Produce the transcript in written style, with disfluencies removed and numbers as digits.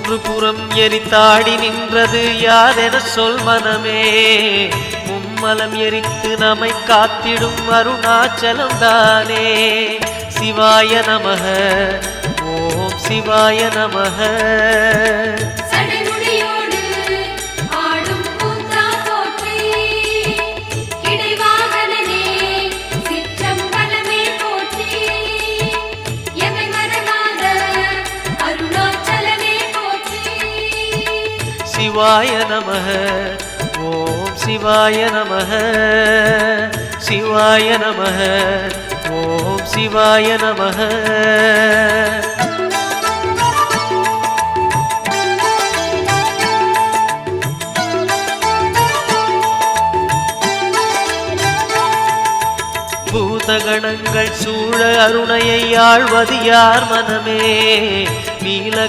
மூன்று புறம் எரித்தாடி நின்றது யாரென சொல் மனமே. மும்மலம் எரித்து நம்மை காத்திடும் அருணாச்சலம் தானே. சிவாய நமக, ஓம் சிவாய நமக. சிவாய நமக, ஓம் சிவாய நமக. சிவாய நமக, ஓம் சிவாய நமக. பூதகணங்கள் சூழ அருணையை ஆழ்வது யார் மனமே. நீல